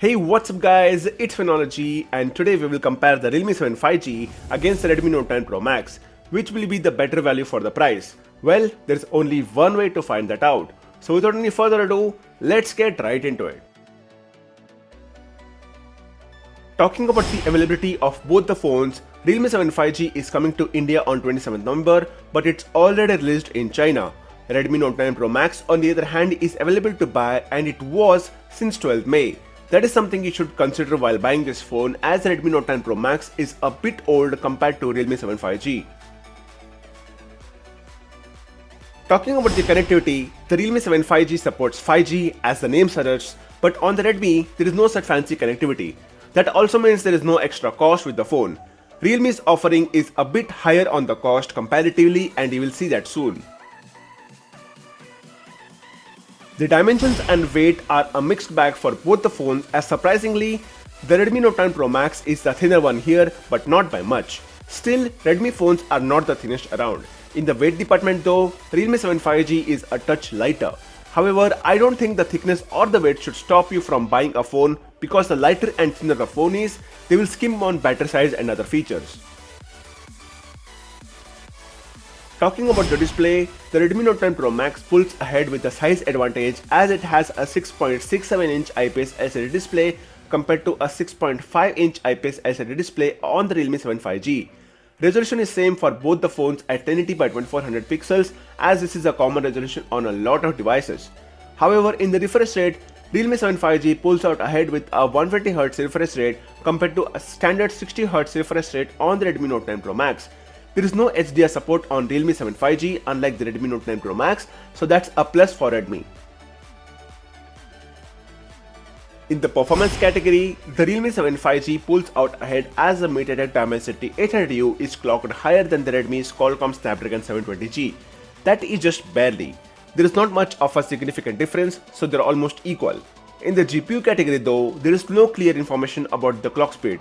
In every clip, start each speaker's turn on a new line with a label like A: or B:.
A: Hey, what's up guys, it's Vinnology and today we will compare the Realme 7 5G against the Redmi Note 10 Pro Max. Which will be the better value for the price? Well, there's only one way to find that out. So without any further ado, let's get right into it. Talking about the availability of both the phones, Realme 7 5G is coming to India on 27th November, but it's already released in China. Redmi Note 10 Pro Max on the other hand is available to buy and it was since 12th May. That is something you should consider while buying this phone, as the Redmi Note 10 Pro Max is a bit old compared to Realme 7 5G. Talking about the connectivity, the Realme 7 5G supports 5G as the name suggests, but on the Redmi there is no such fancy connectivity. That also means there is no extra cost with the phone. Realme's offering is a bit higher on the cost comparatively, and you will see that soon. The dimensions and weight are a mixed bag for both the phones, as surprisingly, the Redmi Note 10 Pro Max is the thinner one here, but not by much. Still, Redmi phones are not the thinnest around. In the weight department though, Realme 7 5G is a touch lighter. However, I don't think the thickness or the weight should stop you from buying a phone, because the lighter and thinner the phone is, they will skim on battery size and other features. Talking about the display, the Redmi Note 10 Pro Max pulls ahead with the size advantage, as it has a 6.67-inch IPS LCD display compared to a 6.5-inch IPS LCD display on the Realme 7 5G. Resolution is same for both the phones at 1080 by 2400 pixels, as this is a common resolution on a lot of devices. However, in the refresh rate, Realme 7 5G pulls out ahead with a 120Hz refresh rate compared to a standard 60Hz refresh rate on the Redmi Note 10 Pro Max. There is no HDR support on Realme 7 5G unlike the Redmi Note 10 Pro Max, so that's a plus for Redmi. In the performance category, the Realme 7 5G pulls out ahead as the MediaTek Dimensity 800U is clocked higher than the Redmi's Qualcomm Snapdragon 720G. That is just barely. There is not much of a significant difference, so they are almost equal. In the GPU category though, there is no clear information about the clock speed,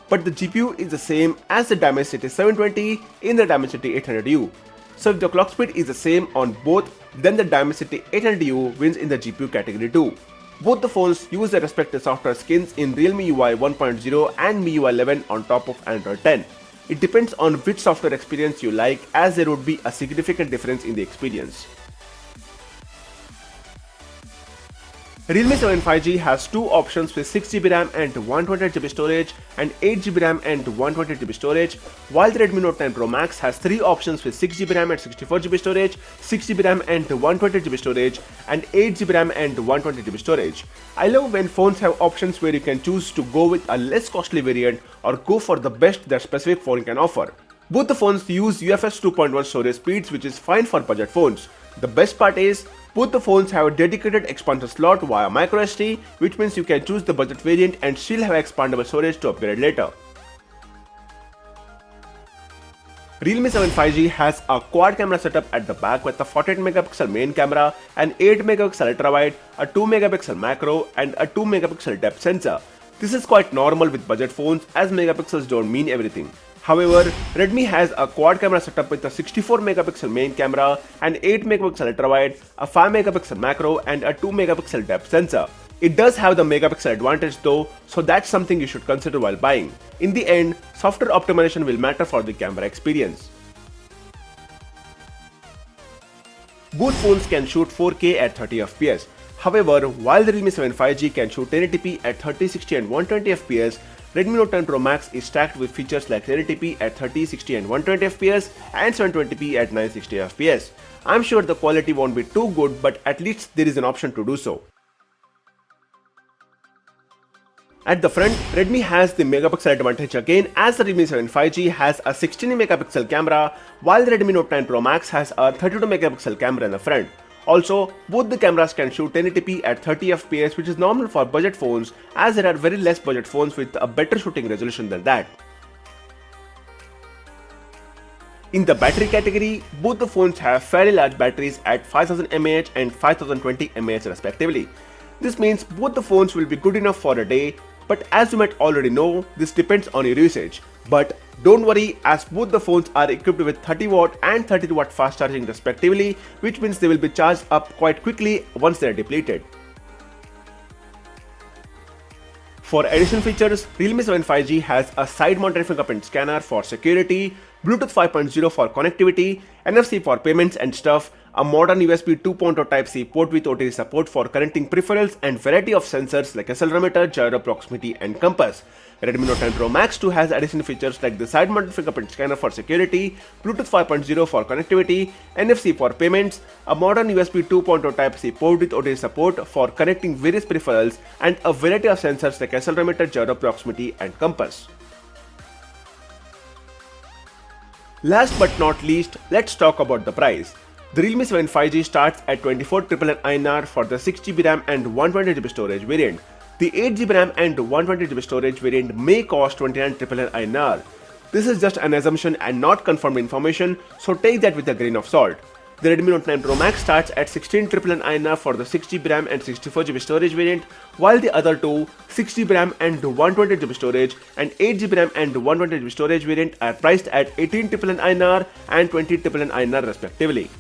A: but the GPU is the same as the Dimensity 720 in the Dimensity 800U. So if the clock speed is the same on both, then the Dimensity 800U wins in the GPU category too. Both the phones use their respective software skins in Realme UI 1.0 and MIUI 11 on top of Android 10. It depends on which software experience you like, as there would be a significant difference in the experience. Realme 7 5G has two options with 6GB RAM and 128GB storage and 8GB RAM and 128GB storage, while the Redmi Note 10 Pro Max has three options with 6GB RAM and 64GB storage, 6GB RAM and 128GB storage, and 8GB RAM and 128GB storage. I love when phones have options where you can choose to go with a less costly variant or go for the best that specific phone can offer. Both the phones use UFS 2.1 storage speeds, which is fine for budget phones. The best part is, both the phones have a dedicated expander slot via microSD, which means you can choose the budget variant and still have expandable storage to upgrade later. Realme 7 5G has a quad camera setup at the back with a 48MP main camera, an 8MP ultra-wide, a 2MP macro, and a 2MP depth sensor. This is quite normal with budget phones, as megapixels don't mean everything. However, Redmi has a quad camera setup with a 64MP main camera, an 8MP ultra-wide, a 5MP macro, and a 2MP depth sensor. It does have the megapixel advantage though, so that's something you should consider while buying. In the end, software optimization will matter for the camera experience. Both phones can shoot 4K at 30fps. However, while the Realme 7 5G can shoot 1080p at 30, 60 and 120fps, Redmi Note 10 Pro Max is stacked with features like 1080p at 30, 60 and 120fps and 720p at 960fps. I'm sure the quality won't be too good, but at least there is an option to do so. At the front, Redmi has the megapixel advantage again, as the Redmi 7 5G has a 16MP camera, while the Redmi Note 10 Pro Max has a 32MP camera in the front. Also, both the cameras can shoot 1080p at 30fps, which is normal for budget phones, as there are very less budget phones with a better shooting resolution than that. In the battery category, both the phones have fairly large batteries at 5000 mAh and 5020 mAh respectively. This means both the phones will be good enough for a day, but as you might already know, this depends on your usage. But don't worry, as both the phones are equipped with 30W and 32W fast charging respectively, which means they will be charged up quite quickly once they are depleted. For additional features, Realme 7 5G has a side-mounted fingerprint scanner for security, Bluetooth 5.0 for connectivity, NFC for payments and stuff, a modern USB 2.0 Type-C port with OTG support for connecting peripherals, and variety of sensors like accelerometer, gyro, proximity, and compass. Redmi Note 10 Pro Max 2 has additional features like the side-mounted fingerprint scanner for security, Bluetooth 5.0 for connectivity, NFC for payments, a modern USB 2.0 Type-C port with OTG support for connecting various peripherals, and a variety of sensors like accelerometer, gyro, proximity, and compass. Last but not least, let's talk about the price. The Realme 7 5G starts at 24,999 INR for the 6GB RAM and 128GB storage variant. The 8GB RAM and 128GB storage variant may cost 29,999 INR. This is just an assumption and not confirmed information, so take that with a grain of salt. The Redmi Note 9 Pro Max starts at 16,999 INR for the 6GB RAM and 64GB storage variant, while the other two, 6GB RAM and 128GB storage and 8GB RAM and 128GB storage variant, are priced at 18,999 INR and 20,999 INR respectively.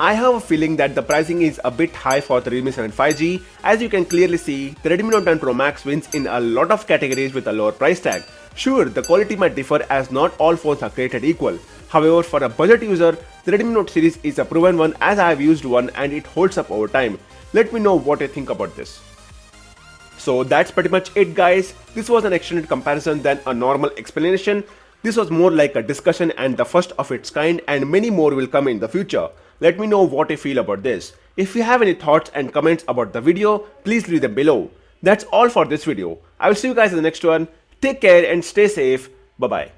A: I have a feeling that the pricing is a bit high for the Realme 7 5G. As you can clearly see, the Redmi Note 10 Pro Max wins in a lot of categories with a lower price tag. Sure, the quality might differ as not all phones are created equal. However, for a budget user, the Redmi Note series is a proven one as I have used one and it holds up over time. Let me know what you think about this. So that's pretty much it guys. This was an extended comparison than a normal explanation. This was more like a discussion and the first of its kind, and many more will come in the future. Let me know what you feel about this. If you have any thoughts and comments about the video, please leave them below. That's all for this video. I will see you guys in the next one. Take care and stay safe. Bye bye.